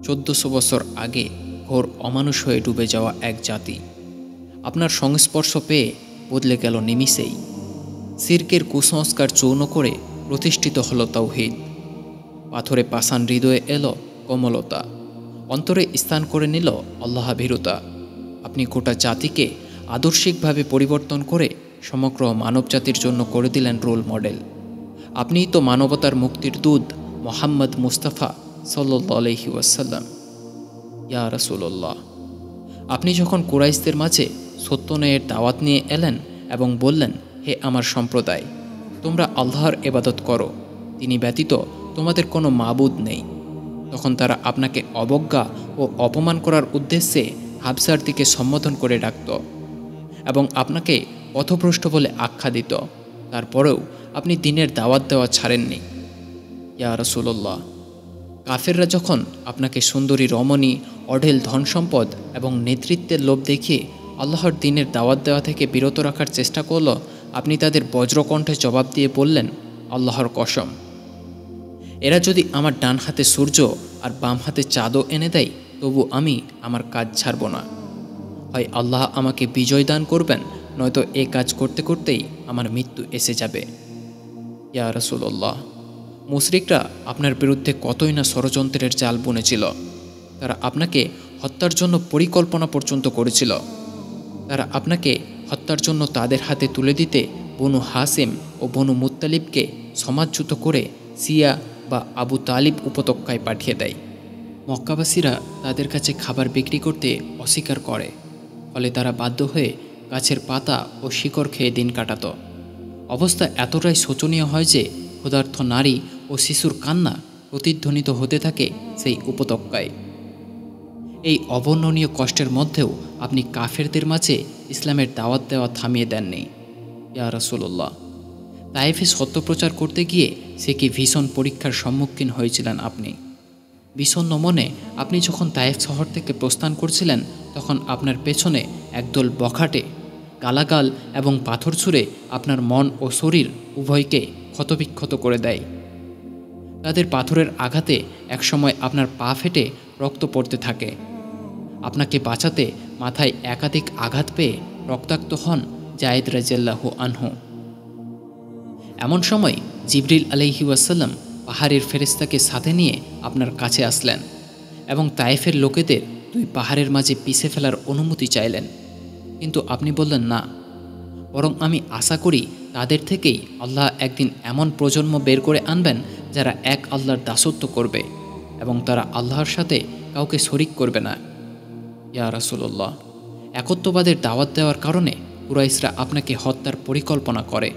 1400 বছর আগে ঘোর অমানুষ হয়ে ডুবে যাওয়া এক জাতি আপনার সংস্পর্শ পেয়ে বদলে গেল নিমিষেই। শিরকের কুসংস্কার চূর্ণ করে প্রতিষ্ঠিত হলো তাওহীদ। পাথরে পাষাণ হৃদয়ে এলো কোমলতা, অন্তরে স্থান করে নিল আল্লাহ ভীরুতা। আপনি গোটা জাতিকে আদর্শিকভাবে পরিবর্তন করে সমগ্র মানবজাতির জন্য করে দিলেন রোল মডেল। আপনিই তো মানবতার মুক্তির দূত মোহাম্মদ মুস্তাফা সাল্লাল্লাহু আলাইহি ওয়াসাল্লাম। ইয়া রাসূলুল্লাহ, আপনি যখন কুরাইশদের মাঝে সত্য ন্যায়ের দাওয়াত নিয়ে এলেন এবং বললেন, হে আমার সম্প্রদায়, তোমরা আল্লাহর ইবাদত করো, তিনি ব্যতীত তোমাদের কোনো মাবুদ নেই, তখন তারা আপনাকে অবজ্ঞা ও অপমান করার উদ্দেশ্যে হাবশার দিকে সম্বোধন করে ডাকত এবং আপনাকে পথভ্রষ্ট বলে আখ্যা দিত। তারপরেও আপনি দ্বীনের দাওয়াত দেওয়া ছাড়েননি। ইয়া রাসূলুল্লাহ, কাফেররা যখন আপনাকে সুন্দরী রমণী, অঢেল ধন সম্পদ এবং নেতৃত্বের লোভ দেখিয়ে আল্লাহর দ্বীনের দাওয়াত দেওয়া থেকে বিরত রাখার চেষ্টা করল, আপনি তাদের বজ্রকণ্ঠে জবাব দিয়ে বললেন, আল্লাহর কসম, এরা যদি আমার ডান হাতে সূর্য আর বাম হাতে চাঁদও এনে দেয়, তবু আমি আমার কাজ ছাড়ব না। হয় আল্লাহ আমাকে বিজয় দান করবেন, নয়তো এ কাজ করতে করতেই আমার মৃত্যু এসে যাবে। ইয়া রাসূলুল্লাহ, মুশরিকরা আপনার বিরুদ্ধে কতই না ষড়যন্ত্রের জাল বুনেছিল। তারা আপনাকে হত্যার জন্য পরিকল্পনা পর্যন্ত করেছিল। তারা আপনাকে হত্যার জন্য তাদের হাতে তুলে দিতে বনু হাসিম ও বনু মুত্তালিবকে সমাজচ্যুত করে সিয়া বা আবু তালিব উপত্যকায় পাঠিয়ে দেয়। মক্কাবাসীরা তাদের কাছে খাবার বিক্রি করতে অস্বীকার করে, ফলে তারা বাধ্য হয়ে গাছের পাতা ও শিকড় খেয়ে দিন কাটাত। অবস্থা এতটাই শোচনীয় হয় যে ক্ষুধার্ত নারী ও শিশুর কান্না প্রতিধ্বনিত হতে থাকে সেই উপত্যকায়। এই অবর্ণনীয় কষ্টের মধ্যেও আপনি কাফেরদের মাঝে ইসলামের দাওয়াত দেওয়া থামিয়ে দেননি। ইয়া রাসূলুল্লাহ, তায়েফে সত্য প্রচার করতে গিয়ে সে কি ভীষণ পরীক্ষার সম্মুখীন হয়েছিলেন আপনি। বিষণ্ণ মনে আপনি যখন তায়েফ শহর থেকে প্রস্থান করছিলেন, তখন আপনার পেছনে একদল বখাটে গালাগাল এবং পাথর ছুঁড়ে আপনার মন ও শরীর উভয়কে ক্ষতবিক্ষত করে দেয়। তাদের পাথরের আঘাতে একসময় আপনার পা ফেটে রক্ত পড়তে থাকে। আপনাকে বাঁচাতে মাথায় একাধিক আঘাত পেয়ে রক্তাক্ত হন যায়েদ রাদিয়াল্লাহু আনহু। এমন সময় জিবরিল আলাইহি ওয়াসাল্লাম পাহাড়ের ফেরেশতাকে সাথে নিয়ে আপনার কাছে আসলেন এবং তায়েফের লোকেদের দুই পাহাড়ের মাঝে পিষে ফেলার অনুমতি চাইলেন। কিন্তু আপনি বললেন, না, বরং আমি আশা করি তাদের থেকেই আল্লাহ একদিন এমন প্রজন্ম বের করে আনবেন যারা এক আল্লাহর দাসত্ব করবে এবং তারা আল্লাহর সাথে কাউকে শরিক করবে না। ইয়া রাসূলুল্লাহ, একত্ববাদের দাওয়াত দেওয়ার কারণে কুরাইশরা আপনাকে হত্যার পরিকল্পনা করে,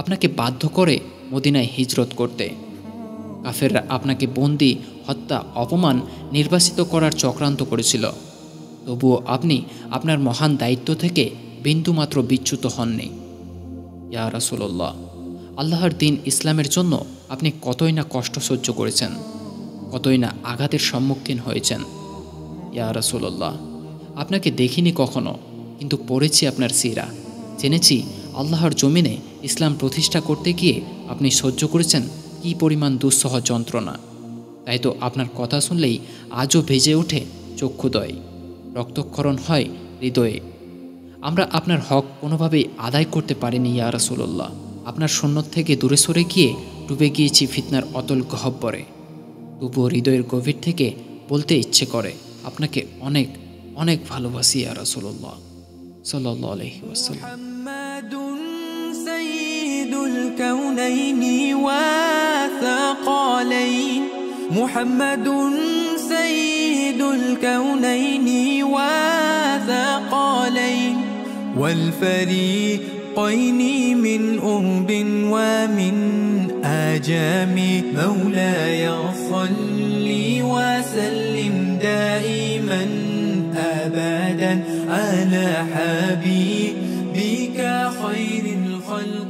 আপনাকে বাধ্য করে মদিনায় হিজরত করতে। কাফেররা আপনাকে বন্দি, হত্যা, অপমান, নির্বাসিত করার চক্রান্ত করেছিল। তবুও আপনি আপনার মহান দায়িত্ব থেকে বিন্দুমাত্র বিচ্যুত হননি। ইয়া রাসূলুল্লাহ, আল্লাহর দ্বীন ইসলামের জন্য আপনি কতই না কষ্ট সহ্য করেছেন, কতই না আঘাতের সম্মুখীন হয়েছেন। ইয়া রাসূলুল্লাহ, আপনাকে দেখিনি কখনো, কিন্তু পড়েছি আপনার সিরা, জেনেছি আল্লাহর জমিনে ইসলাম প্রতিষ্ঠা করতে গিয়ে আপনি সহ্য করেছেন কী পরিমাণ দুঃসহ যন্ত্রণা। তাই তো আপনার কথা শুনলেই আজও ভেজে ওঠে চক্ষুদয়, রক্তক্ষরণ হয় হৃদয়ে। আমরা আপনার হক কোনোভাবেই আদায় করতে পারিনি ইয়া রাসূলুল্লাহ। আপনার সুন্নত থেকে দূরে সরে গিয়ে ডুবে গিয়েছি ফিতনার অতল গহ্বরে। তবুও হৃদয়ের গভীর থেকে বলতে ইচ্ছে করে, আপনাকে অনেক অনেক ভালোবাসি ইয়া রাসূলুল্লাহ সাল্লাল্লাহু আলাইহি ওয়াসাল্লাম। মুহাম্মাদুন সাইয়্যিদুল কাউনাইনি ওয়া সাকালাইন, মুহাম্মাদুন সাইয়্যিদুল কাউনাইনি ওয়া সাকালাইন ওয়াল فريقين من أرب ومن آجام. مولاي صل وسلم دائما أبدا على حبيبك خير الخلق.